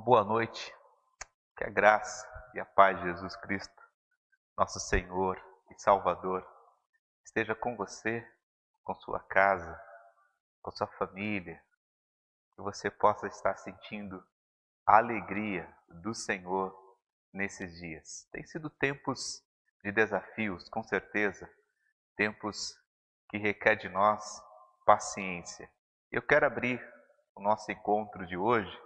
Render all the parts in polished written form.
boa noite, que a graça e a paz de Jesus Cristo, nosso Senhor e Salvador, esteja com você, com sua casa, com sua família, que você possa estar sentindo a alegria do Senhor nesses dias. Tem sido tempos de desafios, com certeza, tempos que requer de nós paciência. Eu quero abrir o nosso encontro de hoje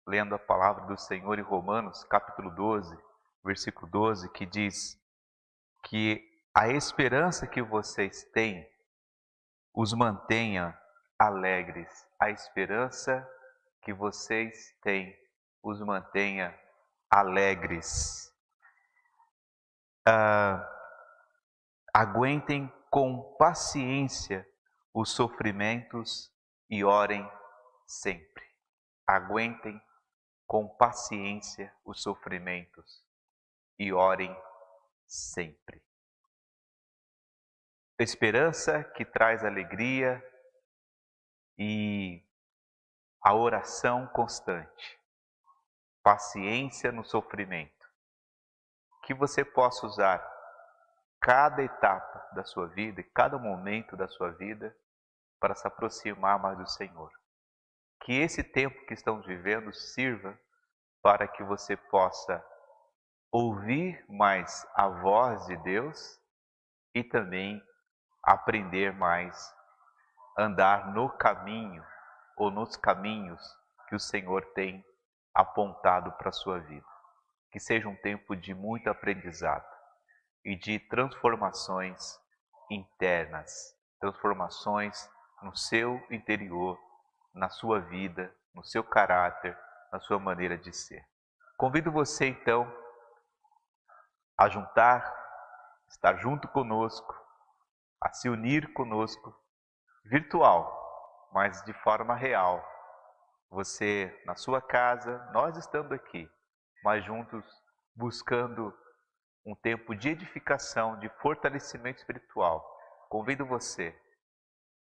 lendo a palavra do Senhor em Romanos, capítulo 12, versículo 12, que diz que a esperança que vocês têm os mantenha alegres. A esperança que vocês têm os mantenha alegres. Aguentem com paciência os sofrimentos e orem sempre. Aguentem com paciência os sofrimentos e orem sempre. Esperança que traz alegria e a oração constante. Paciência no sofrimento. Que você possa usar cada etapa da sua vida e cada momento da sua vida para se aproximar mais do Senhor. Que esse tempo que estamos vivendo sirva para que você possa ouvir mais a voz de Deus e também aprender mais, andar no caminho ou nos caminhos que o Senhor tem apontado para a sua vida. Que seja um tempo de muito aprendizado e de transformações internas, transformações no seu interior, na sua vida, no seu caráter, na sua maneira de ser. Convido você então a estar junto conosco, a se unir conosco, virtual, mas de forma real. Você na sua casa, nós estando aqui, mas juntos buscando um tempo de edificação, de fortalecimento espiritual. Convido você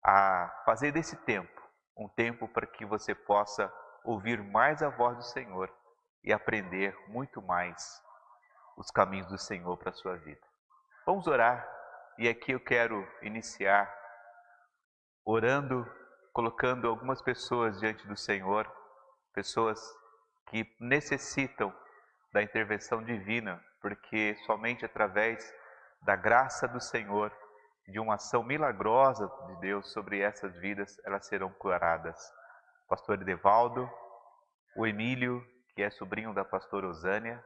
a fazer desse tempo um tempo para que você possa ouvir mais a voz do Senhor e aprender muito mais os caminhos do Senhor para a sua vida. Vamos orar, e aqui eu quero iniciar orando, colocando algumas pessoas diante do Senhor, pessoas que necessitam da intervenção divina, porque somente através da graça do Senhor, de uma ação milagrosa de Deus sobre essas vidas, elas serão curadas. Pastor Edevaldo, o Emílio, que é sobrinho da pastora Osânia,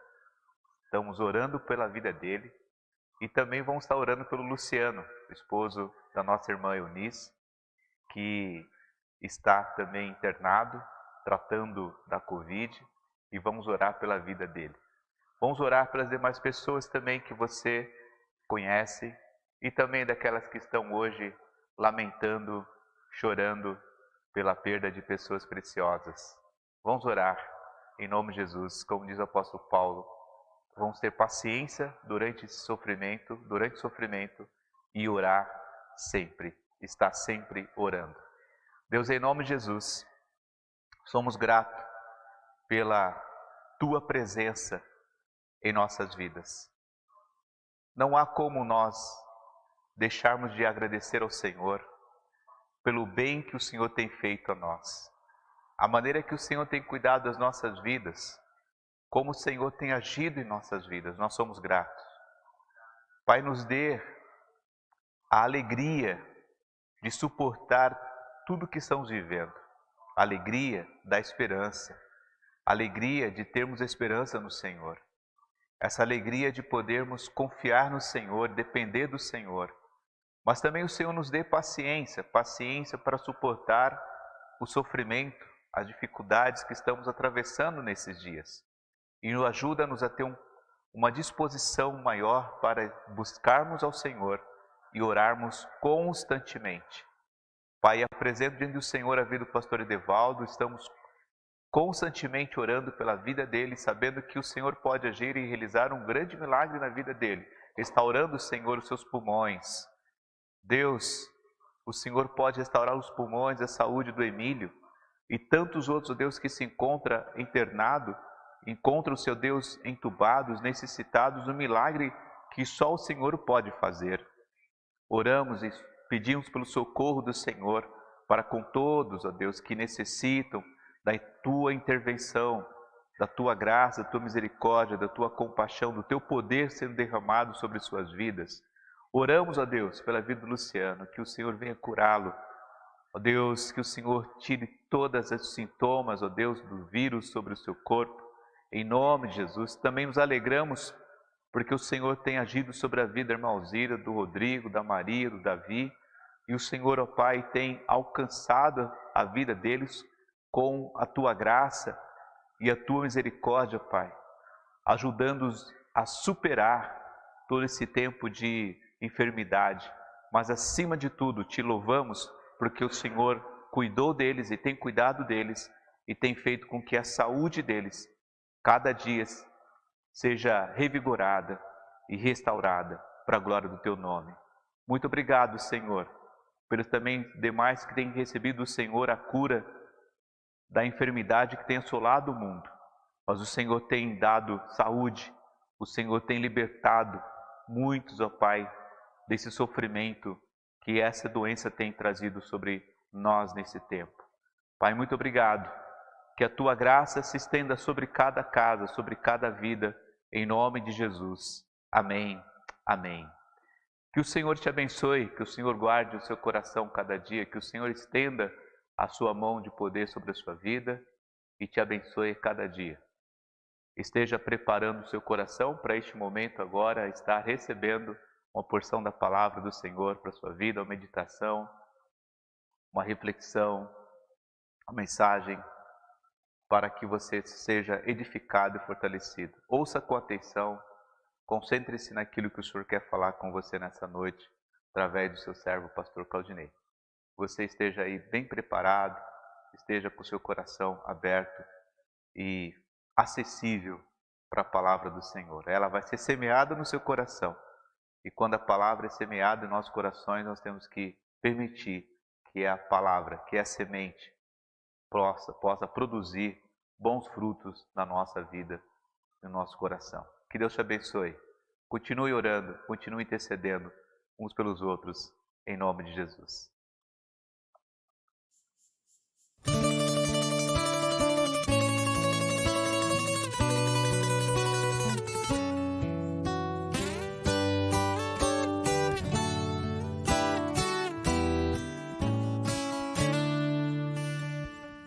estamos orando pela vida dele, e também vamos estar orando pelo Luciano, esposo da nossa irmã Eunice, que está também internado, tratando da Covid, e vamos orar pela vida dele. Vamos orar pelas demais pessoas também que você conhece e também daquelas que estão hoje lamentando, chorando pela perda de pessoas preciosas. Vamos orar em nome de Jesus, como diz o apóstolo Paulo. Vamos ter paciência durante esse sofrimento, e orar sempre, estar sempre orando. Deus, em nome de Jesus, somos gratos pela Tua presença em nossas vidas. Não há como nós deixarmos de agradecer ao Senhor pelo bem que o Senhor tem feito a nós. A maneira que o Senhor tem cuidado das nossas vidas, como o Senhor tem agido em nossas vidas, nós somos gratos. Pai, nos dê a alegria de suportar tudo que estamos vivendo. A alegria da esperança, a alegria de termos esperança no Senhor. Essa alegria de podermos confiar no Senhor, depender do Senhor. Mas também o Senhor nos dê paciência para suportar o sofrimento, as dificuldades que estamos atravessando nesses dias. E nos ajuda-nos a ter uma disposição maior para buscarmos ao Senhor e orarmos constantemente. Pai, apresento diante do Senhor a vida do pastor Edevaldo, estamos constantemente orando pela vida dele, sabendo que o Senhor pode agir e realizar um grande milagre na vida dele, restaurando, Senhor, os seus pulmões. Deus, o Senhor pode restaurar os pulmões, a saúde do Emílio e tantos outros, Deus, que se encontra internado encontram, Seu Deus, entubados, necessitados do milagre que só o Senhor pode fazer. Oramos e pedimos pelo socorro do Senhor para com todos, ó Deus, que necessitam da Tua intervenção, da Tua graça, da Tua misericórdia, da Tua compaixão, do Teu poder sendo derramado sobre suas vidas. Oramos, ó Deus, pela vida do Luciano, que o Senhor venha curá-lo. Ó Deus, que o Senhor tire todos os sintomas, ó Deus, do vírus sobre o seu corpo. Em nome de Jesus, também nos alegramos porque o Senhor tem agido sobre a vida da irmã Alzira, do Rodrigo, da Maria, do Davi. E o Senhor, ó Pai, tem alcançado a vida deles com a Tua graça e a Tua misericórdia, Pai, ajudando-os a superar todo esse tempo de enfermidade. Mas, acima de tudo, Te louvamos porque o Senhor cuidou deles e tem cuidado deles e tem feito com que a saúde deles, cada dia, seja revigorada e restaurada para a glória do Teu nome. Muito obrigado, Senhor, pelos também demais que têm recebido do Senhor a cura da enfermidade que tem assolado o mundo. Mas o Senhor tem dado saúde, o Senhor tem libertado muitos, ó Pai, desse sofrimento que essa doença tem trazido sobre nós nesse tempo. Pai, muito obrigado. Que a Tua graça se estenda sobre cada casa, sobre cada vida, em nome de Jesus. Amém. Amém. Que o Senhor te abençoe, que o Senhor guarde o seu coração cada dia, que o Senhor estenda a sua mão de poder sobre a sua vida e te abençoe cada dia. Esteja preparando o seu coração para este momento agora, estar recebendo uma porção da palavra do Senhor para a sua vida, uma meditação, uma reflexão, uma mensagem para que você seja edificado e fortalecido. Ouça com atenção, concentre-se naquilo que o Senhor quer falar com você nessa noite, através do seu servo, o pastor Claudinei. Você esteja aí bem preparado, esteja com o seu coração aberto e acessível para a palavra do Senhor. Ela vai ser semeada no seu coração. E quando a palavra é semeada em nossos corações, nós temos que permitir que a palavra, que a semente, possa produzir bons frutos na nossa vida, no nosso coração. Que Deus te abençoe. Continue orando, continue intercedendo uns pelos outros, em nome de Jesus.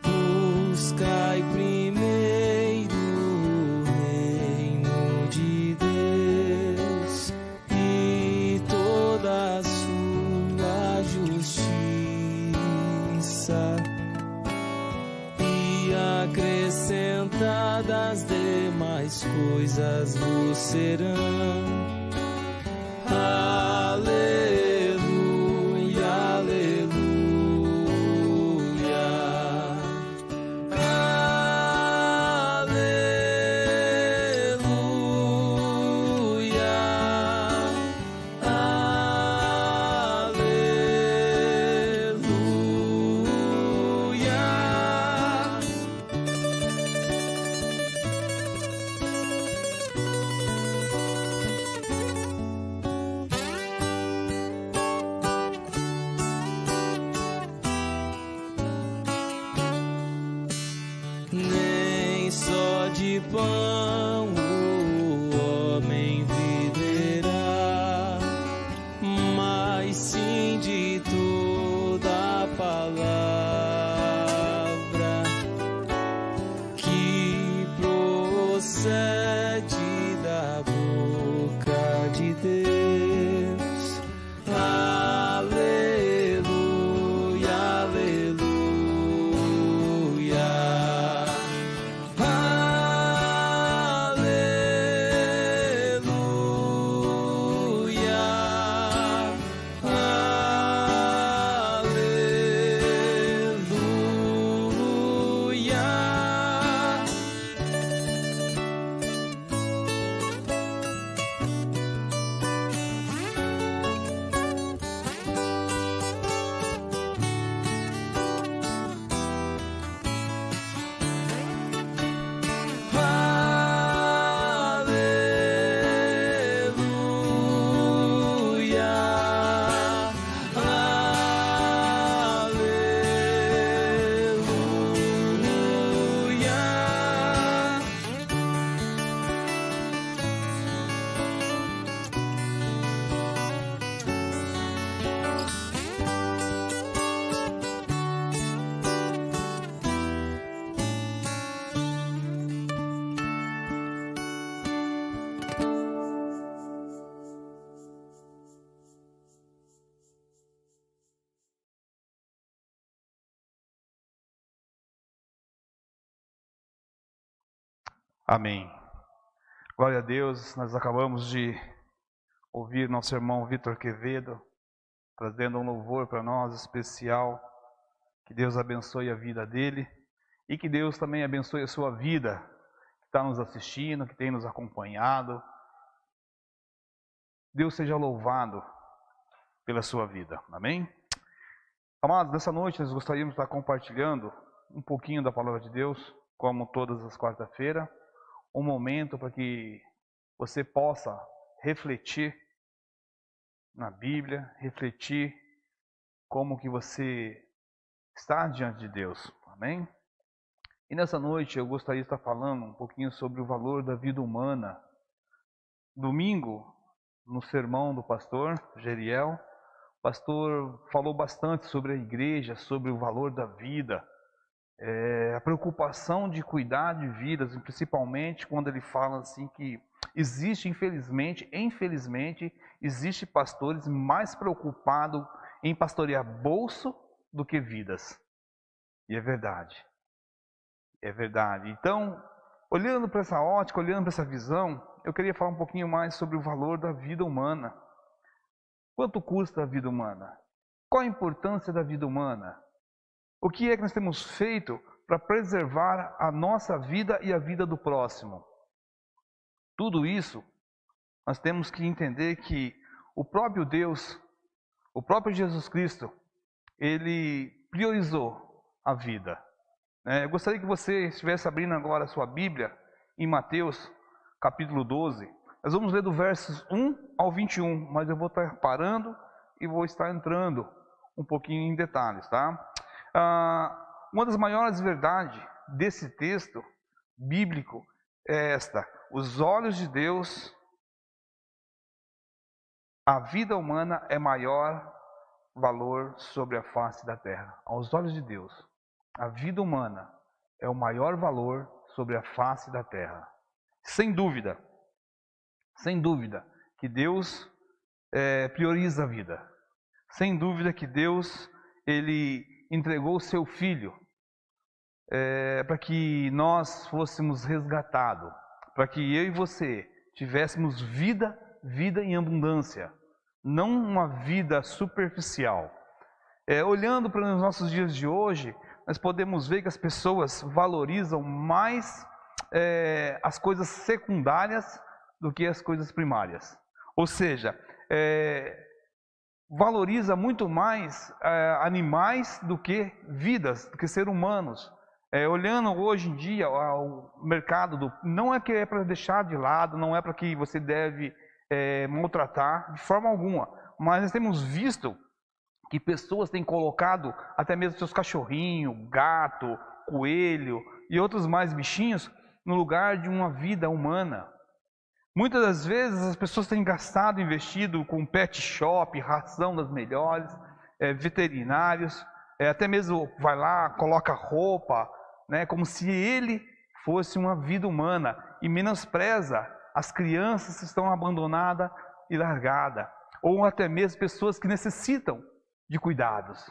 Buscai primeiro o reino de Deus e toda a sua justiça, e acrescentadas demais coisas vos serão. Aleluia, aleluia. Amém. Glória a Deus, nós acabamos de ouvir nosso irmão Vitor Quevedo, trazendo um louvor para nós especial. Que Deus abençoe a vida dele e que Deus também abençoe a sua vida, que está nos assistindo, que tem nos acompanhado. Deus seja louvado pela sua vida, amém? Amados, nessa noite nós gostaríamos de estar compartilhando um pouquinho da palavra de Deus, como todas as quarta-feiras, um momento para que você possa refletir na Bíblia, refletir como que você está diante de Deus, amém? E nessa noite eu gostaria de estar falando um pouquinho sobre o valor da vida humana. Domingo, no sermão do pastor Geriel, o pastor falou bastante sobre a igreja, sobre o valor da vida, a preocupação de cuidar de vidas, principalmente quando ele fala assim que existe, infelizmente, existe pastores mais preocupados em pastorear bolso do que vidas. E é verdade. É verdade. Então, olhando para essa ótica, olhando para essa visão, eu queria falar um pouquinho mais sobre o valor da vida humana. Quanto custa a vida humana? Qual a importância da vida humana? O que é que nós temos feito para preservar a nossa vida e a vida do próximo? Tudo isso, nós temos que entender que o próprio Deus, o próprio Jesus Cristo, Ele priorizou a vida. Eu gostaria que você estivesse abrindo agora a sua Bíblia em Mateus, capítulo 12. Nós vamos ler do versos 1 ao 21, mas eu vou estar parando e vou estar entrando um pouquinho em detalhes, tá? Uma das maiores verdades desse texto bíblico é esta: os olhos de Deus, a vida humana é maior valor sobre a face da terra. Aos olhos de Deus, a vida humana é o maior valor sobre a face da terra. Sem dúvida que Deus prioriza a vida. Sem dúvida que Deus, Ele entregou o seu Filho para que nós fôssemos resgatados, para que eu e você tivéssemos vida em abundância, não uma vida superficial. Olhando para os nossos dias de hoje, nós podemos ver que as pessoas valorizam mais as coisas secundárias do que as coisas primárias. Ou seja, valoriza muito mais animais do que vidas, do que seres humanos. Olhando hoje em dia ao mercado, não é que é para deixar de lado, não é para que você deve maltratar de forma alguma, mas nós temos visto que pessoas têm colocado até mesmo seus cachorrinhos, gato, coelho e outros mais bichinhos no lugar de uma vida humana. Muitas das vezes as pessoas têm gastado, investido com pet shop, ração das melhores, veterinários, até mesmo vai lá, coloca roupa, como se ele fosse uma vida humana e menospreza as crianças que estão abandonadas e largadas, ou até mesmo pessoas que necessitam de cuidados.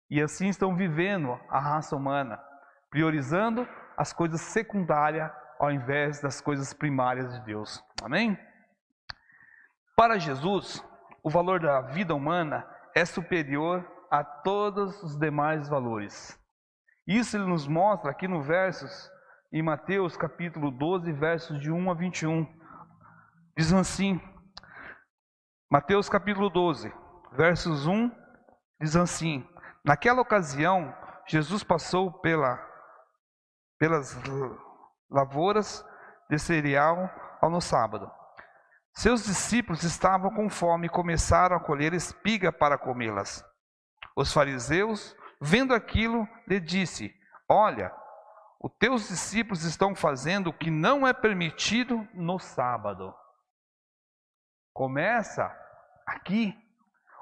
E assim estão vivendo a raça humana, priorizando as coisas secundárias ao invés das coisas primárias de Deus. Amém? Para Jesus, o valor da vida humana é superior a todos os demais valores. Isso ele nos mostra aqui no versos, em Mateus capítulo 12, versos de 1 a 21. Diz assim, Mateus capítulo 12, versos 1, diz assim: naquela ocasião, Jesus passou pelas lavouras de cereal no sábado. Seus discípulos estavam com fome e começaram a colher espiga para comê-las. Os fariseus, vendo aquilo, lhe disse: olha, os teus discípulos estão fazendo o que não é permitido no sábado. Começa aqui.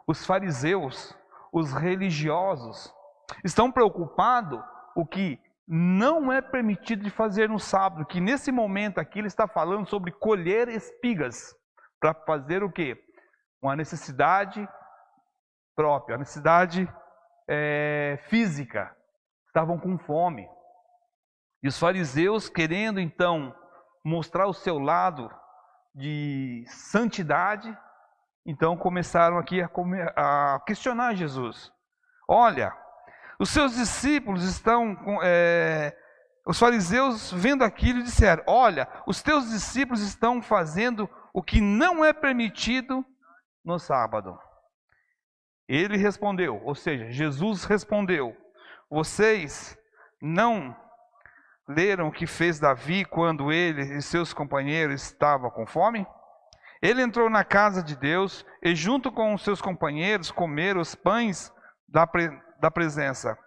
Os fariseus, os religiosos, estão preocupados o que não é permitido de fazer no sábado, que nesse momento aqui ele está falando sobre colher espigas, para fazer o quê? Uma necessidade própria, uma necessidade física. Estavam com fome. E os fariseus, querendo então mostrar o seu lado de santidade, então começaram aqui a questionar Jesus. Olha, os seus discípulos estão... os fariseus, vendo aquilo, disseram: olha, os teus discípulos estão fazendo o que não é permitido no sábado. Ele respondeu, ou seja, Jesus respondeu: vocês não leram o que fez Davi quando ele e seus companheiros estavam com fome? Ele entrou na casa de Deus e junto com os seus companheiros comeram os pães da presença.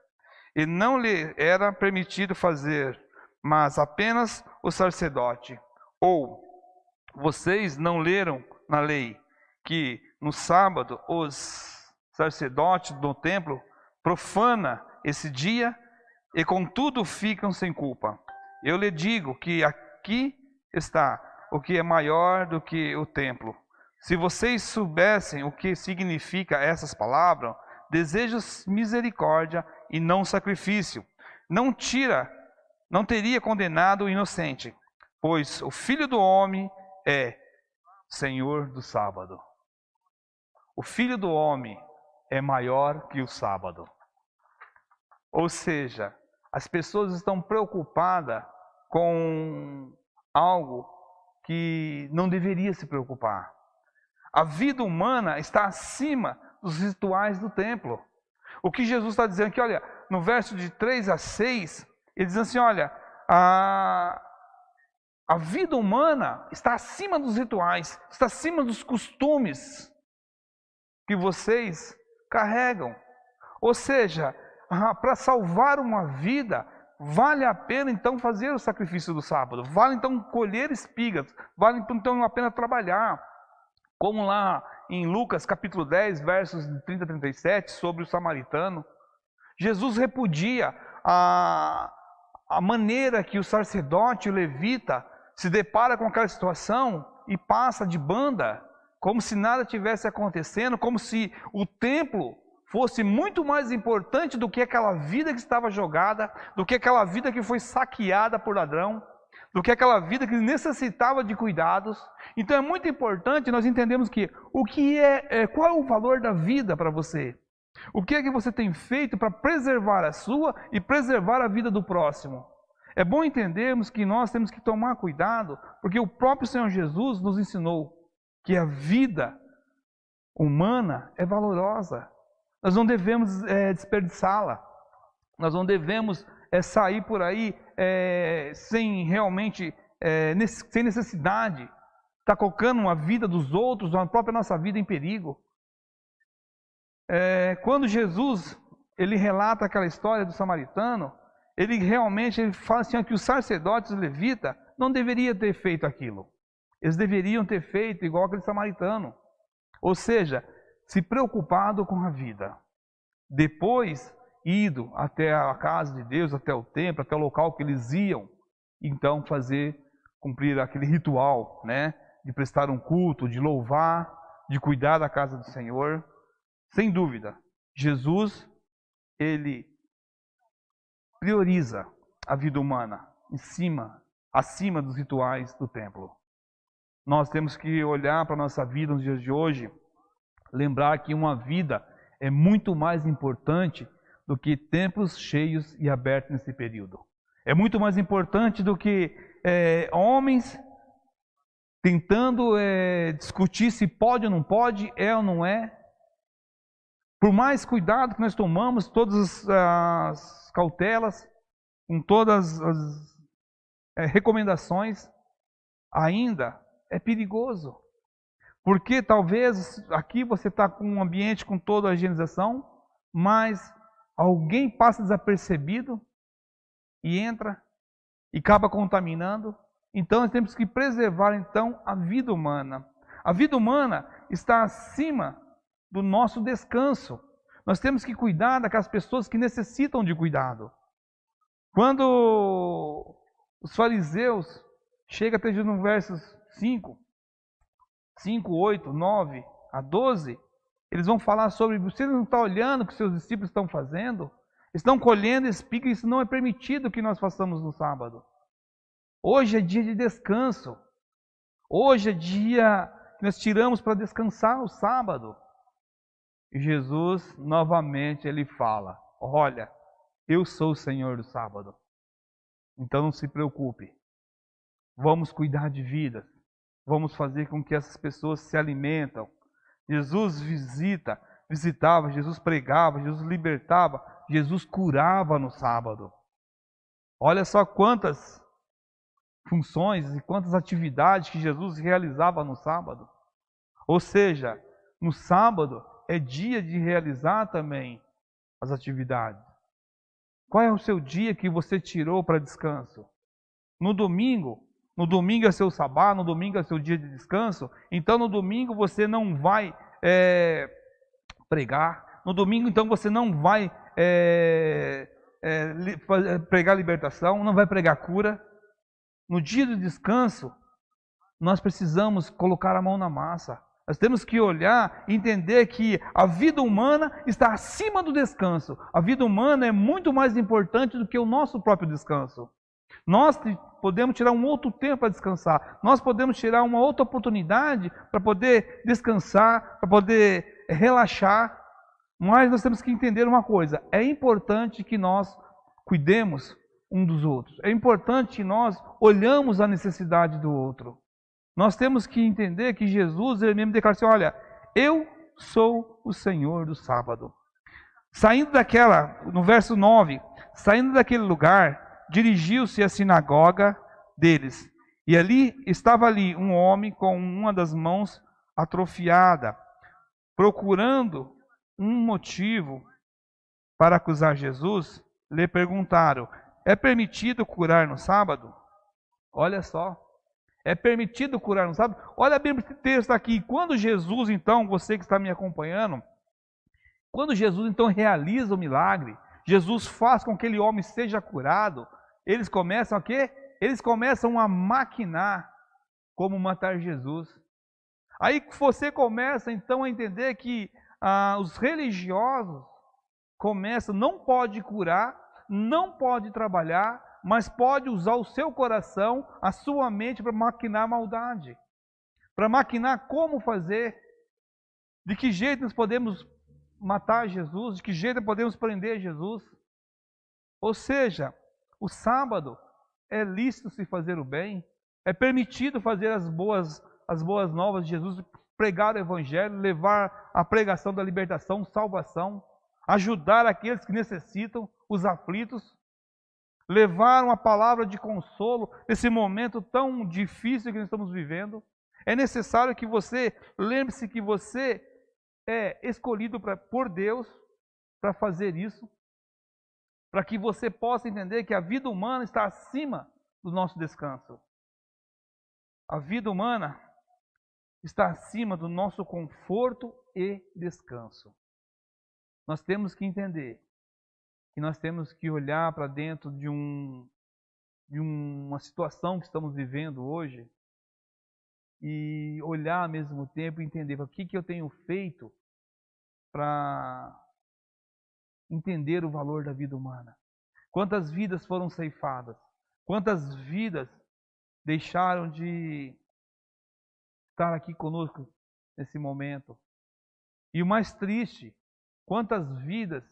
E não lhe era permitido fazer, mas apenas o sacerdote. Ou vocês não leram na lei que no sábado os sacerdotes do templo profana esse dia e contudo ficam sem culpa? Eu lhe digo que aqui está o que é maior do que o templo. Se vocês soubessem o que significa essas palavras, desejo misericórdia e não sacrifício, não teria condenado o inocente, pois o Filho do Homem é Senhor do sábado. O Filho do Homem é maior que o sábado. Ou seja, as pessoas estão preocupadas com algo que não deveria se preocupar. A vida humana está acima dos rituais do templo. O que Jesus está dizendo aqui, olha, no verso de 3 a 6, ele diz assim, olha, a vida humana está acima dos rituais, está acima dos costumes que vocês carregam. Ou seja, para salvar uma vida, vale a pena então fazer o sacrifício do sábado, vale então colher espigas, vale então a pena trabalhar. Como lá em Lucas capítulo 10, versos 30 a 37, sobre o samaritano, Jesus repudia a maneira que o sacerdote e o levita se depara com aquela situação e passa de banda, como se nada tivesse acontecendo, como se o templo fosse muito mais importante do que aquela vida que estava jogada, do que aquela vida que foi saqueada por ladrão, do que aquela vida que necessitava de cuidados. Então é muito importante nós entendermos que qual é o valor da vida para você? O que é que você tem feito para preservar a sua e preservar a vida do próximo? É bom entendermos que nós temos que tomar cuidado, porque o próprio Senhor Jesus nos ensinou que a vida humana é valorosa. Nós não devemos desperdiçá-la. Nós não devemos sair por aí sem realmente, sem necessidade, estar colocando a vida dos outros, a própria nossa vida em perigo. Quando Jesus ele relata aquela história do samaritano, ele fala assim, que os sacerdotes e os levitas não deveriam ter feito aquilo. Eles deveriam ter feito igual aquele samaritano. Ou seja, se preocupado com a vida. Depois, ido até a casa de Deus, até o templo, até o local que eles iam, então cumprir aquele ritual, né? De prestar um culto, de louvar, de cuidar da casa do Senhor. Sem dúvida, Jesus, ele prioriza a vida humana acima dos rituais do templo. Nós temos que olhar para a nossa vida nos dias de hoje, lembrar que uma vida é muito mais importante do que templos cheios e abertos nesse período. É muito mais importante do que homens tentando discutir se pode ou não pode, é ou não é. Por mais cuidado que nós tomamos, todas as cautelas, com todas as recomendações, ainda é perigoso. Porque talvez aqui você está com um ambiente com toda a higienização, mas alguém passa desapercebido e entra e acaba contaminando. Então nós temos que preservar então a vida humana. A vida humana está acima do nosso descanso. Nós temos que cuidar daquelas pessoas que necessitam de cuidado. Quando os fariseus chegam até no versos 5, 8, 9 a 12, eles vão falar sobre, você não está olhando o que seus discípulos estão fazendo? Estão colhendo espigas, isso não é permitido que nós façamos no sábado. Hoje é dia de descanso. Hoje é dia que nós tiramos para descansar no sábado. E Jesus, novamente, ele fala: olha, eu sou o Senhor do sábado. Então não se preocupe. Vamos cuidar de vidas. Vamos fazer com que essas pessoas se alimentam. Jesus visitava, Jesus pregava, Jesus libertava, Jesus curava no sábado. Olha só quantas funções e quantas atividades que Jesus realizava no sábado. Ou seja, no sábado é dia de realizar também as atividades. Qual é o seu dia que você tirou para descanso? No domingo é seu sabá, no domingo é seu dia de descanso, então no domingo você não vai pregar, no domingo então você não vai pregar libertação, não vai pregar cura. No dia do descanso, nós precisamos colocar a mão na massa. Nós temos que olhar e entender que a vida humana está acima do descanso. A vida humana é muito mais importante do que o nosso próprio descanso. Nós podemos tirar um outro tempo para descansar. Nós podemos tirar uma outra oportunidade para poder descansar, para poder relaxar. Mas nós temos que entender uma coisa. É importante que nós cuidemos um dos outros. É importante que nós olhamos a necessidade do outro. Nós temos que entender que Jesus, ele mesmo declarou assim: olha, eu sou o Senhor do sábado. Saindo no verso 9, saindo daquele lugar, dirigiu-se à sinagoga deles. E estava ali um homem com uma das mãos atrofiada, procurando um motivo para acusar Jesus. Lhe perguntaram: é permitido curar no sábado? Olha só. É permitido curar no sábado? Olha bem esse texto aqui. Quando Jesus, então, você que está me acompanhando, quando Jesus, então, realiza o milagre, Jesus faz com que aquele homem seja curado, eles começam a quê? Eles começam a maquinar como matar Jesus. Aí você começa, então, a entender que os religiosos começam, não pode curar, não pode trabalhar, mas pode usar o seu coração, a sua mente para maquinar maldade. Para maquinar como fazer, de que jeito nós podemos matar Jesus, de que jeito podemos prender Jesus. Ou seja, o sábado é lícito se fazer o bem, é permitido fazer as boas novas de Jesus, pregar o evangelho, levar a pregação da libertação, salvação, ajudar aqueles que necessitam, os aflitos, levar uma palavra de consolo nesse momento tão difícil que nós estamos vivendo. É necessário que você lembre-se que você é escolhido por Deus para fazer isso, para que você possa entender que a vida humana está acima do nosso descanso. A vida humana está acima do nosso conforto e descanso. Nós temos que entender que nós temos que olhar para dentro de uma situação que estamos vivendo hoje e olhar ao mesmo tempo e entender o que eu tenho feito para entender o valor da vida humana. Quantas vidas foram ceifadas? Quantas vidas deixaram de estar aqui conosco nesse momento? E o mais triste, quantas vidas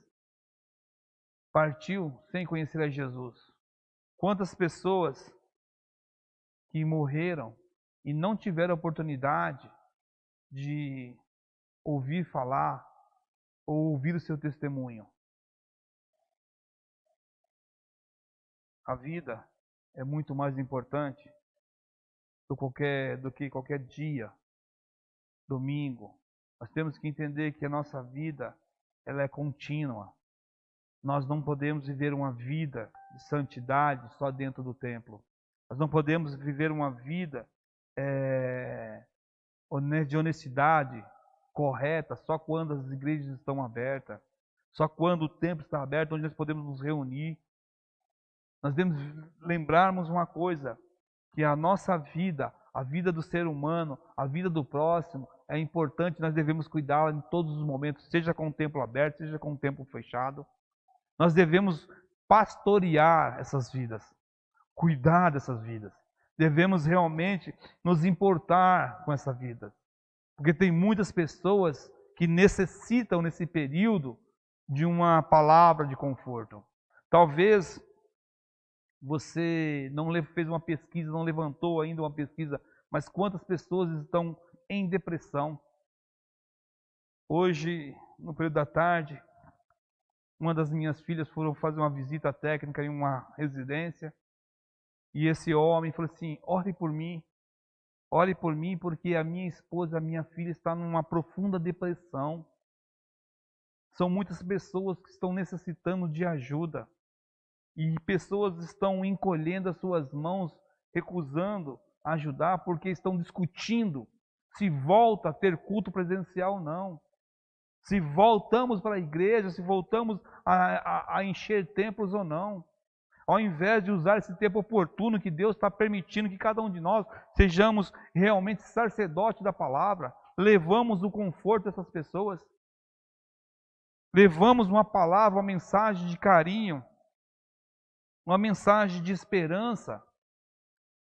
partiu sem conhecer a Jesus? Quantas pessoas que morreram e não tiveram a oportunidade de ouvir falar ou ouvir o seu testemunho? A vida é muito mais importante do que qualquer dia, domingo. Nós temos que entender que a nossa vida ela é contínua. Nós não podemos viver uma vida de santidade só dentro do templo. Nós não podemos viver uma vida de honestidade correta só quando as igrejas estão abertas, só quando o templo está aberto, onde nós podemos nos reunir. Nós devemos lembrarmos uma coisa, que a nossa vida, a vida do ser humano, a vida do próximo, é importante, nós devemos cuidá-la em todos os momentos, seja com o templo aberto, seja com o templo fechado. Nós devemos pastorear essas vidas. cuidar dessas vidas. Devemos realmente nos importar com essa vida. Porque tem muitas pessoas que necessitam, nesse período, de uma palavra de conforto. Talvez você não fez uma pesquisa, não levantou ainda uma pesquisa, mas quantas pessoas estão em depressão? Hoje, no período da tarde, uma das minhas filhas foram fazer uma visita técnica em uma residência, e esse homem falou assim: ore por mim porque a minha esposa, a minha filha está numa profunda depressão. São muitas pessoas que estão necessitando de ajuda. E pessoas estão encolhendo as suas mãos, recusando ajudar, porque estão discutindo se volta a ter culto presencial ou não. Se voltamos para a igreja, se voltamos a encher templos ou não. Ao invés de usar esse tempo oportuno que Deus está permitindo que cada um de nós sejamos realmente sacerdotes da palavra, levamos o conforto dessas pessoas. Levamos uma palavra, uma mensagem de carinho, uma mensagem de esperança.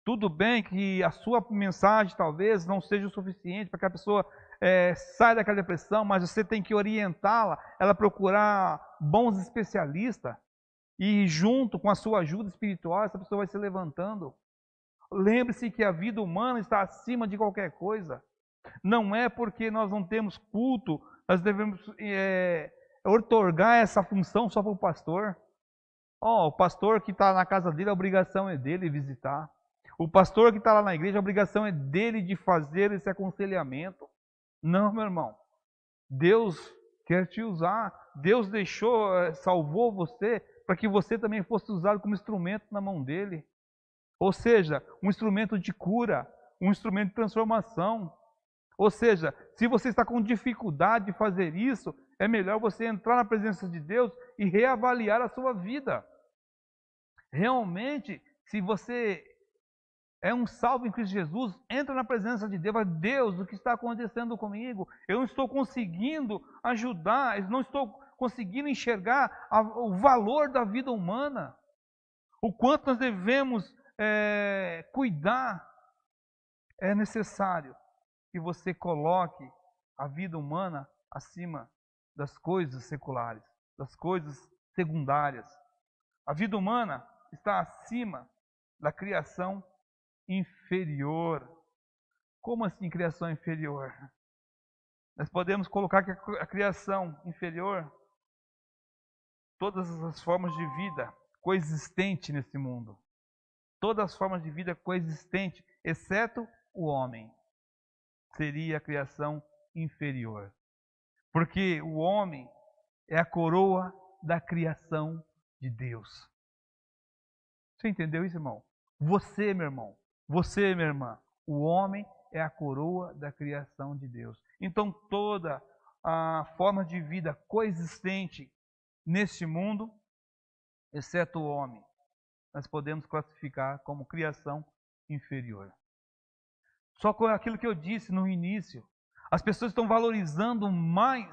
Tudo bem que a sua mensagem talvez não seja o suficiente para que a pessoa saia daquela depressão, mas você tem que orientá-la, ela procurar bons especialistas, e junto com a sua ajuda espiritual, essa pessoa vai se levantando. Lembre-se que a vida humana está acima de qualquer coisa. Não é porque nós não temos culto, nós devemos outorgar essa função só para o pastor. O pastor que está na casa dele, a obrigação é dele visitar. O pastor que está lá na igreja, a obrigação é dele de fazer esse aconselhamento. Não, meu irmão. Deus quer te usar. Deus salvou você para que você também fosse usado como instrumento na mão dele. Ou seja, um instrumento de cura, um instrumento de transformação. Ou seja, se você está com dificuldade de fazer isso, é melhor você entrar na presença de Deus e reavaliar a sua vida. Realmente, se você é um salvo em Cristo Jesus, entra na presença de Deus. Deus, o que está acontecendo comigo? Eu não estou conseguindo ajudar, eu não estou conseguindo enxergar o valor da vida humana. O quanto nós devemos cuidar. É necessário que você coloque a vida humana acima das coisas seculares, das coisas secundárias. A vida humana está acima da criação inferior. Como assim criação inferior? Nós podemos colocar que a criação inferior, todas as formas de vida coexistente nesse mundo, todas as formas de vida coexistente, exceto o homem, seria a criação inferior. Porque o homem é a coroa da criação de Deus. Você entendeu isso, irmão? Você, meu irmão, você, minha irmã, o homem é a coroa da criação de Deus. Então toda a forma de vida coexistente neste mundo, exceto o homem, nós podemos classificar como criação inferior. Só com aquilo que eu disse no início, as pessoas estão valorizando mais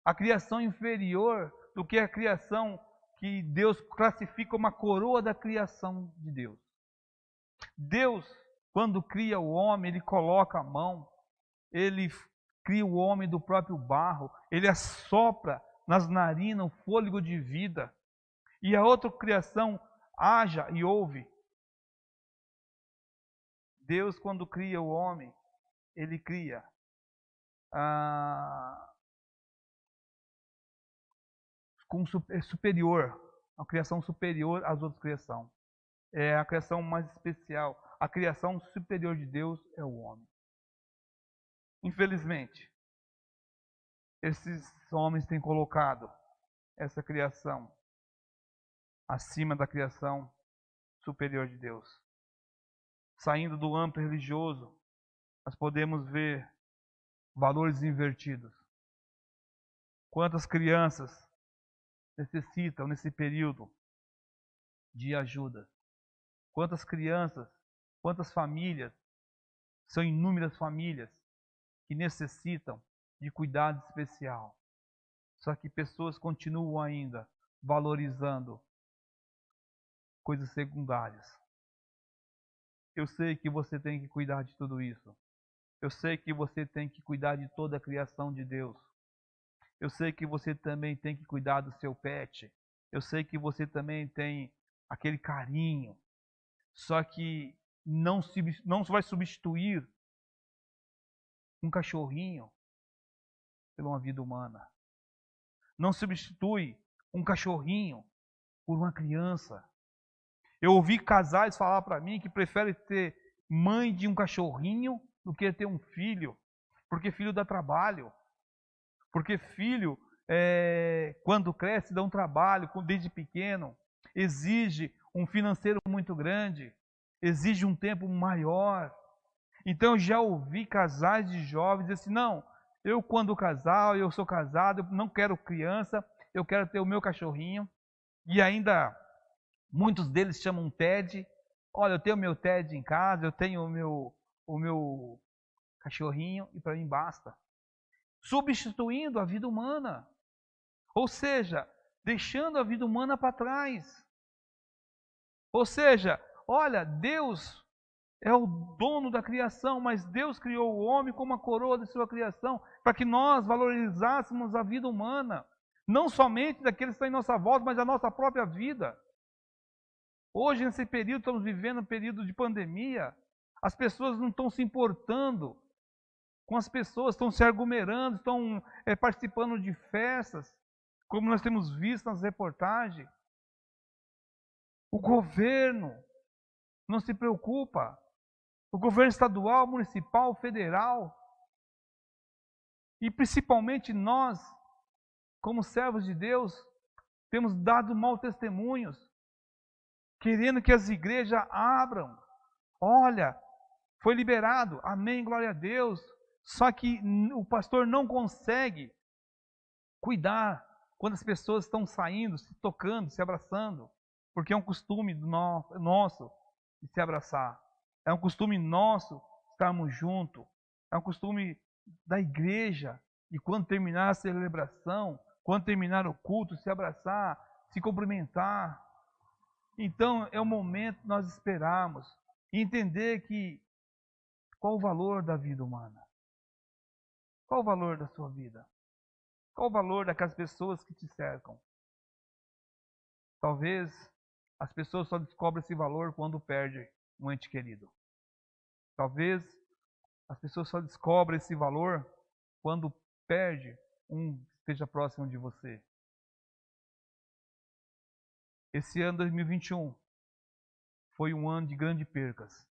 a criação inferior do que a criação que Deus classifica como a coroa da criação de Deus. Deus, quando cria o homem, Ele coloca a mão, Ele cria o homem do próprio barro, Ele assopra nas narinas o fôlego de vida. E a outra criação, haja e ouve. Deus, quando cria o homem, Ele cria superior, a criação superior às outras criações. É a criação mais especial. A criação superior de Deus é o homem. Infelizmente, esses homens têm colocado essa criação acima da criação superior de Deus. Saindo do âmbito religioso, nós podemos ver valores invertidos. Quantas crianças necessitam nesse período de ajuda? Quantas crianças, quantas famílias, são inúmeras famílias que necessitam de cuidado especial. Só que pessoas continuam ainda valorizando coisas secundárias. Eu sei que você tem que cuidar de tudo isso. Eu sei que você tem que cuidar de toda a criação de Deus. Eu sei que você também tem que cuidar do seu pet. Eu sei que você também tem aquele carinho. Só que não vai substituir um cachorrinho por uma vida humana. Não substitui um cachorrinho por uma criança. Eu ouvi casais falar para mim que preferem ter mãe de um cachorrinho do que ter um filho. Porque filho dá trabalho. Porque filho, quando cresce, dá um trabalho desde pequeno. Exige um financeiro muito grande. Exige um tempo maior. Então eu já ouvi casais de jovens dizer assim, não, eu quando casar, eu sou casado, eu não quero criança, eu quero ter o meu cachorrinho. E ainda muitos deles chamam Ted. Olha, eu tenho o meu Ted em casa, eu tenho o meu cachorrinho e para mim basta. Substituindo a vida humana. Ou seja, deixando a vida humana para trás. Ou seja, olha, Deus é o dono da criação, mas Deus criou o homem como a coroa de sua criação, para que nós valorizássemos a vida humana. Não somente daqueles que estão em nossa volta, mas a nossa própria vida. Hoje, nesse período, estamos vivendo um período de pandemia, as pessoas não estão se importando com as pessoas, estão se aglomerando, estão participando de festas, como nós temos visto nas reportagens. O governo não se preocupa. O governo estadual, municipal, federal. E principalmente nós, como servos de Deus, temos dado maus testemunhos, querendo que as igrejas abram. Olha, foi liberado, amém, glória a Deus. Só que o pastor não consegue cuidar quando as pessoas estão saindo, se tocando, se abraçando, porque é um costume nosso de se abraçar. É um costume nosso estarmos juntos. É um costume da igreja de quando terminar a celebração, quando terminar o culto, se abraçar, se cumprimentar. Então é o momento de nós esperarmos e entender que qual o valor da vida humana? Qual o valor da sua vida? Qual o valor daquelas pessoas que te cercam? Talvez as pessoas só descobrem esse valor quando perdem um ente querido. Talvez as pessoas só descobrem esse valor quando perde um que esteja próximo de você. Esse ano 2021 foi um ano de grandes percas.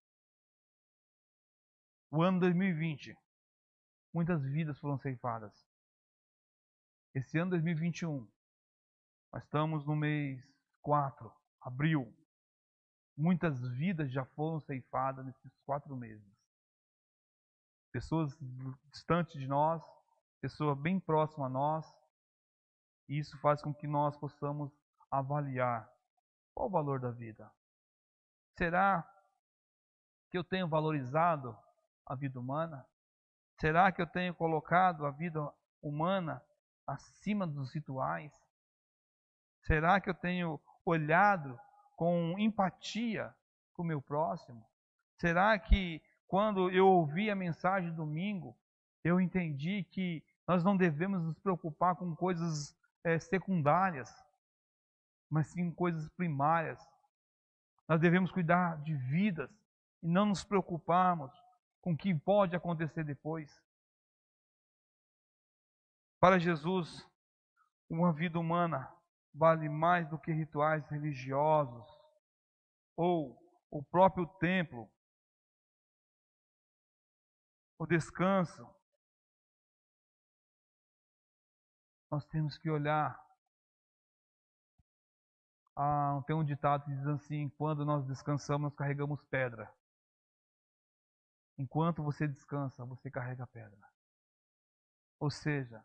O ano 2020, muitas vidas foram ceifadas. Esse ano 2021, nós estamos no mês 4, abril. Muitas vidas já foram ceifadas nesses 4 meses. Pessoas distantes de nós, pessoas bem próximas a nós. E isso faz com que nós possamos avaliar qual o valor da vida. Será que eu tenho valorizado a vida humana? Será que eu tenho colocado a vida humana acima dos rituais? Será que eu tenho olhado com empatia para o meu próximo? Será que quando eu ouvi a mensagem domingo, eu entendi que nós não devemos nos preocupar com coisas secundárias, mas sim coisas primárias. Nós devemos cuidar de vidas e não nos preocuparmos com o que pode acontecer depois. Para Jesus, uma vida humana vale mais do que rituais religiosos ou o próprio templo, o descanso. Nós temos que olhar. Tem um ditado que diz assim: quando nós descansamos, nós carregamos pedra. Enquanto você descansa, você carrega pedra. Ou seja,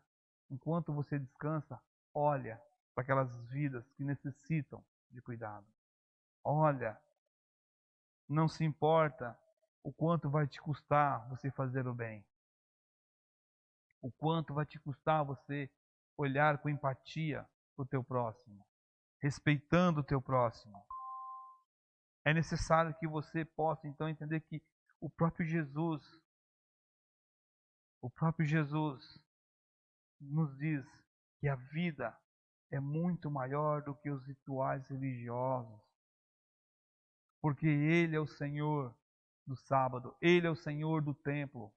enquanto você descansa, olha para aquelas vidas que necessitam de cuidado. Olha, não se importa o quanto vai te custar você fazer o bem. O quanto vai te custar você olhar com empatia para o teu próximo, respeitando o teu próximo. É necessário que você possa então entender que o próprio Jesus nos diz que a vida é muito maior do que os rituais religiosos. Porque Ele é o Senhor do sábado, Ele é o Senhor do templo.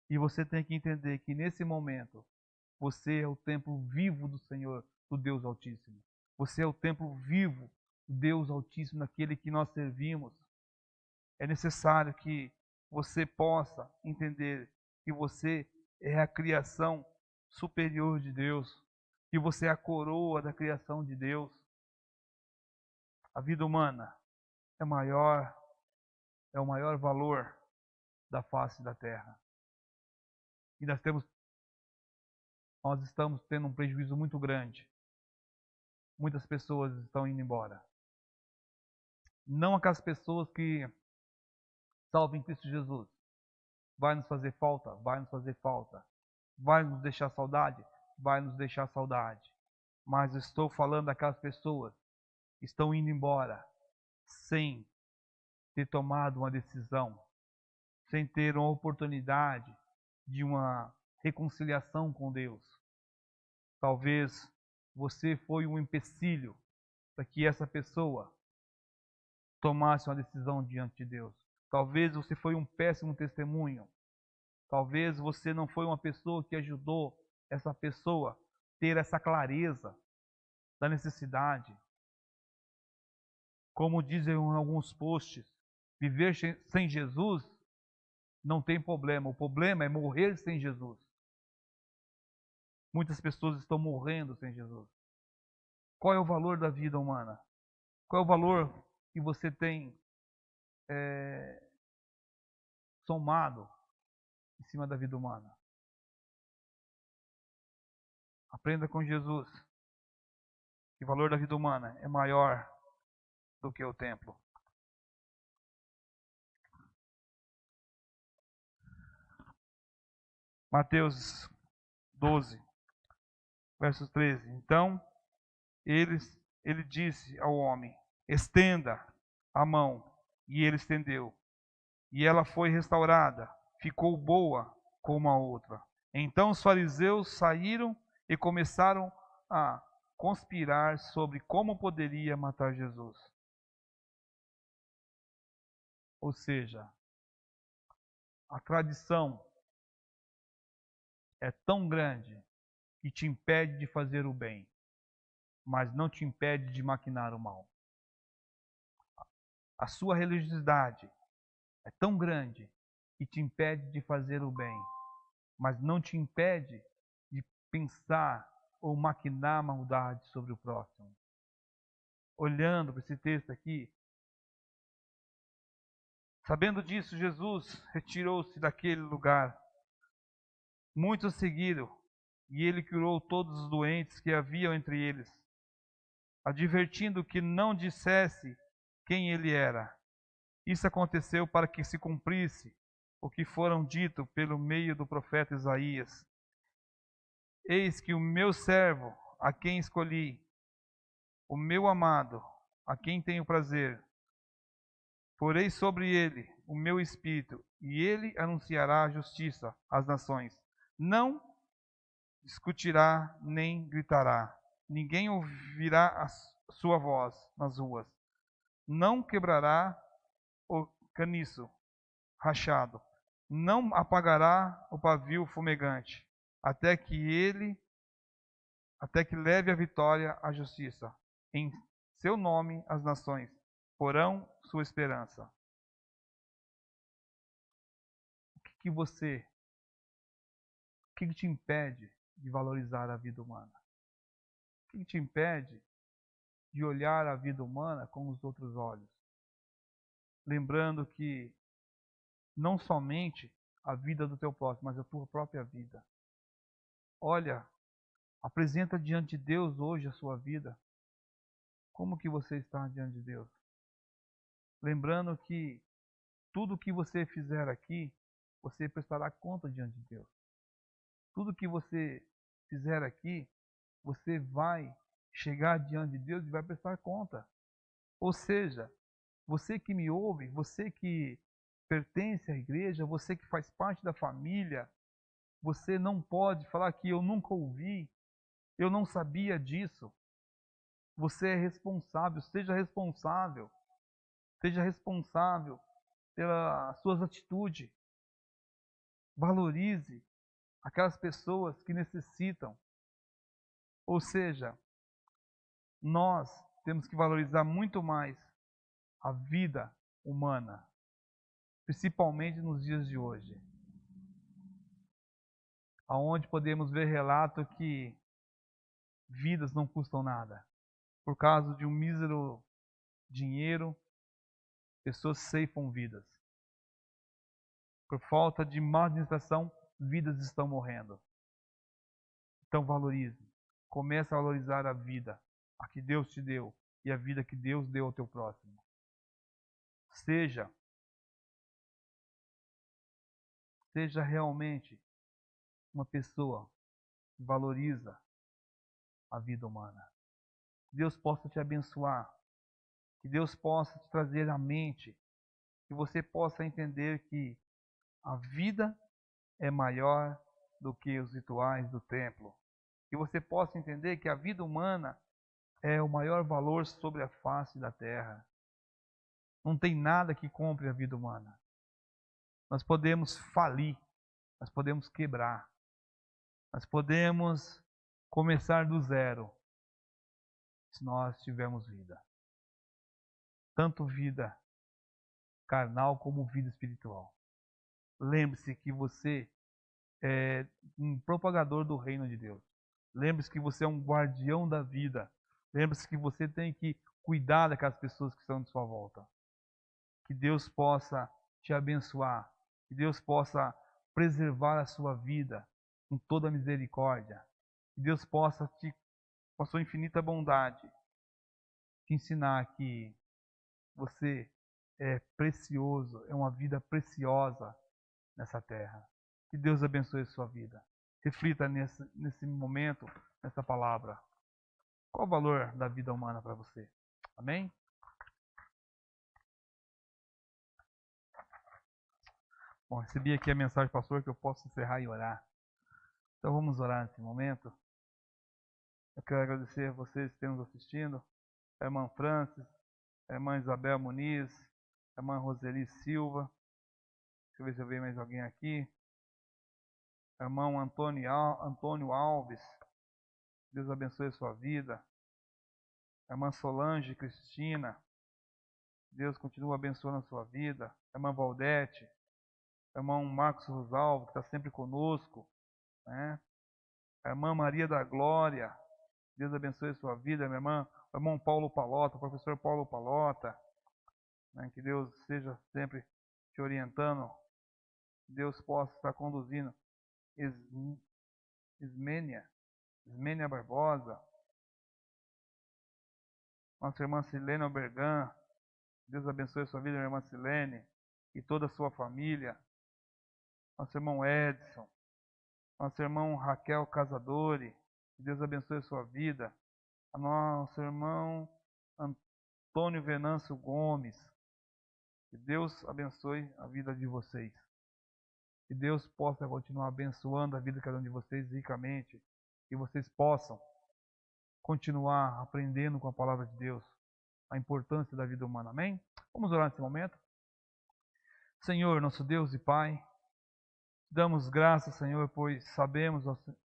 E você tem que entender que nesse momento, você é o templo vivo do Senhor, do Deus Altíssimo. Você é o templo vivo do Deus Altíssimo, naquele que nós servimos. É necessário que você possa entender que você é a criação superior de Deus, que você é a coroa da criação de Deus. A vida humana é o maior valor da face da terra. E nós estamos tendo um prejuízo muito grande. Muitas pessoas estão indo embora. Não aquelas pessoas que salvem Cristo Jesus. Vai nos fazer falta? Vai nos fazer falta. Vai nos deixar saudade? Vai nos deixar saudade. Mas estou falando daquelas pessoas que estão indo embora sem ter tomado uma decisão, sem ter uma oportunidade de uma reconciliação com Deus. Talvez você foi um empecilho para que essa pessoa tomasse uma decisão diante de Deus. Talvez você foi um péssimo testemunho. Talvez você não foi uma pessoa que ajudou essa pessoa a ter essa clareza da necessidade. Como dizem em alguns posts, viver sem Jesus não tem problema. O problema é morrer sem Jesus. Muitas pessoas estão morrendo sem Jesus. Qual é o valor da vida humana? Qual é o valor que você tem somado em cima da vida humana? Aprenda com Jesus que o valor da vida humana é maior do que o templo. Mateus 12, versos 13. Então, ele disse ao homem: estenda a mão. E ele estendeu. E ela foi restaurada, ficou boa como a outra. Então os fariseus saíram e começaram a conspirar sobre como poderia matar Jesus. Ou seja, a tradição é tão grande que te impede de fazer o bem, mas não te impede de maquinar o mal. A sua religiosidade é tão grande que te impede de fazer o bem, mas não te impede de pensar ou maquinar maldade sobre o próximo. Olhando para esse texto aqui, sabendo disso, Jesus retirou-se daquele lugar. Muitos o seguiram, e ele curou todos os doentes que haviam entre eles, advertindo que não dissesse quem ele era. Isso aconteceu para que se cumprisse o que foram dito pelo meio do profeta Isaías. Eis que o meu servo, a quem escolhi, o meu amado, a quem tenho prazer, porei sobre ele o meu espírito, e ele anunciará a justiça às nações. Não discutirá nem gritará. Ninguém ouvirá a sua voz nas ruas. Não quebrará o caniço rachado. Não apagará o pavio fumegante, até que leve a vitória à justiça. Em seu nome as nações porão sua esperança. O que te impede de valorizar a vida humana? O que te impede de olhar a vida humana com os outros olhos? Lembrando que não somente a vida do teu próximo, mas a tua própria vida. Olha, apresenta diante de Deus hoje a sua vida. Como que você está diante de Deus? Lembrando que tudo que você fizer aqui, você prestará conta diante de Deus. Tudo que você fizer aqui, você vai chegar diante de Deus e vai prestar conta. Ou seja, você que me ouve, você que pertence à igreja, você que faz parte da família, você não pode falar que eu nunca ouvi, eu não sabia disso. Você é responsável, seja responsável pelas suas atitudes. Valorize aquelas pessoas que necessitam. Ou seja, nós temos que valorizar muito mais a vida humana, principalmente nos dias de hoje, aonde podemos ver relato que vidas não custam nada. Por causa de um mísero dinheiro, pessoas ceifam vidas. Por falta de má administração, vidas estão morrendo. Então valorize. Comece a valorizar a vida, a que Deus te deu e a vida que Deus deu ao teu próximo. Seja realmente uma pessoa que valoriza a vida humana. Que Deus possa te abençoar. Que Deus possa te trazer à mente. Que você possa entender que a vida é maior do que os rituais do templo. Que você possa entender que a vida humana é o maior valor sobre a face da terra. Não tem nada que compre a vida humana. Nós podemos falir, nós podemos quebrar, nós podemos começar do zero, se nós tivermos vida. Tanto vida carnal como vida espiritual. Lembre-se que você é um propagador do reino de Deus. Lembre-se que você é um guardião da vida. Lembre-se que você tem que cuidar daquelas pessoas que estão de sua volta. Que Deus possa te abençoar. Que Deus possa preservar a sua vida com toda a misericórdia. Que Deus possa, com a sua infinita bondade, te ensinar que você é precioso, é uma vida preciosa nessa terra. Que Deus abençoe a sua vida. Reflita nesse momento, nessa palavra. Qual o valor da vida humana para você? Amém? Bom, recebi aqui a mensagem do pastor que eu posso encerrar e orar. Então vamos orar nesse momento. Eu quero agradecer a vocês que estão nos assistindo. A irmã Francis, a irmã Isabel Muniz, a irmã Roseli Silva. Deixa eu ver se eu vejo mais alguém aqui. O irmão Antônio Alves. Deus abençoe a sua vida. A irmã Solange Cristina. Deus continua abençoando a sua vida. A irmã Valdete. O irmão Marcos Rosalvo, que está sempre conosco. Né? A irmã Maria da Glória. Deus abençoe a sua vida, minha irmã. O irmão Paulo Palota, o professor Paulo Palota. Né? Que Deus seja sempre te orientando. Que Deus possa estar conduzindo. Ismênia Barbosa. Nossa irmã Silene Albergan. Deus abençoe a sua vida, minha irmã Silene. E toda a sua família. Nosso irmão Edson. Nosso irmão Raquel Casadori. Que Deus abençoe a sua vida. A nosso irmão Antônio Venâncio Gomes. Que Deus abençoe a vida de vocês. Que Deus possa continuar abençoando a vida de cada um de vocês ricamente. Que vocês possam continuar aprendendo com a palavra de Deus a importância da vida humana. Amém? Vamos orar nesse momento. Senhor, nosso Deus e Pai, damos graças, Senhor, pois sabemos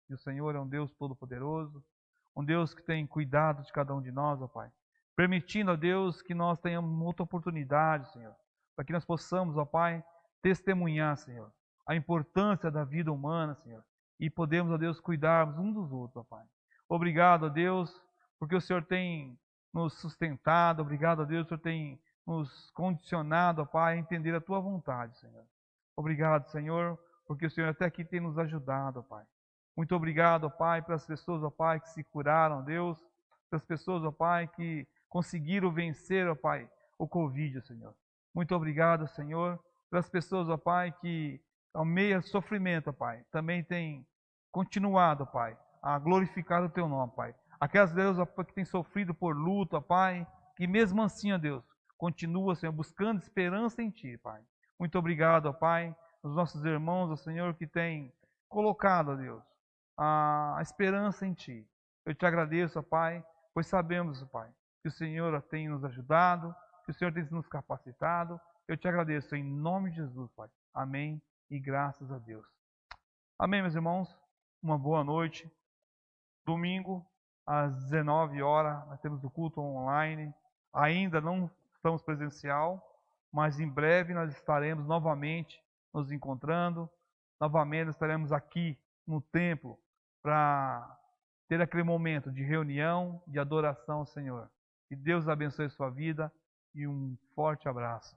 que o Senhor é um Deus todo-poderoso, um Deus que tem cuidado de cada um de nós, ó Pai. Permitindo, ó Deus, que nós tenhamos outra oportunidade, Senhor, para que nós possamos, ó Pai, testemunhar, Senhor, a importância da vida humana, Senhor, e podemos, ó Deus, cuidarmos uns dos outros, ó Pai. Obrigado, ó Deus, porque o Senhor tem nos sustentado, obrigado, ó Deus, o Senhor tem nos condicionado, ó Pai, a entender a Tua vontade, Senhor. Obrigado, Senhor, porque o Senhor até aqui tem nos ajudado, ó Pai. Muito obrigado, ó Pai, pelas pessoas, ó Pai, que se curaram, Deus, pelas pessoas, ó Pai, que conseguiram vencer, ó Pai, o Covid, Senhor. Muito obrigado, Senhor, pelas pessoas, ó Pai, que ao meio do sofrimento, ó Pai, também têm continuado, ó Pai, a glorificar o Teu nome, Pai. Aquelas, Deus, ó Pai, que têm sofrido por luta, ó Pai, que mesmo assim, ó Deus, continua, Senhor, buscando esperança em Ti, Pai. Muito obrigado, ó Pai, os nossos irmãos, ó Senhor, que têm colocado, ó Deus, a esperança em Ti. Eu te agradeço, ó Pai, pois sabemos, ó Pai, que o Senhor ó, tem nos ajudado, que o Senhor tem nos capacitado. Eu te agradeço em nome de Jesus, Pai. Amém e graças a Deus. Amém, meus irmãos. Uma boa noite. Domingo, às 19 horas, nós temos o culto online. Ainda não estamos presencial, mas em breve nós estaremos novamente nos encontrando. Novamente estaremos aqui no templo para ter aquele momento de reunião, de adoração ao Senhor. Que Deus abençoe a sua vida e um forte abraço.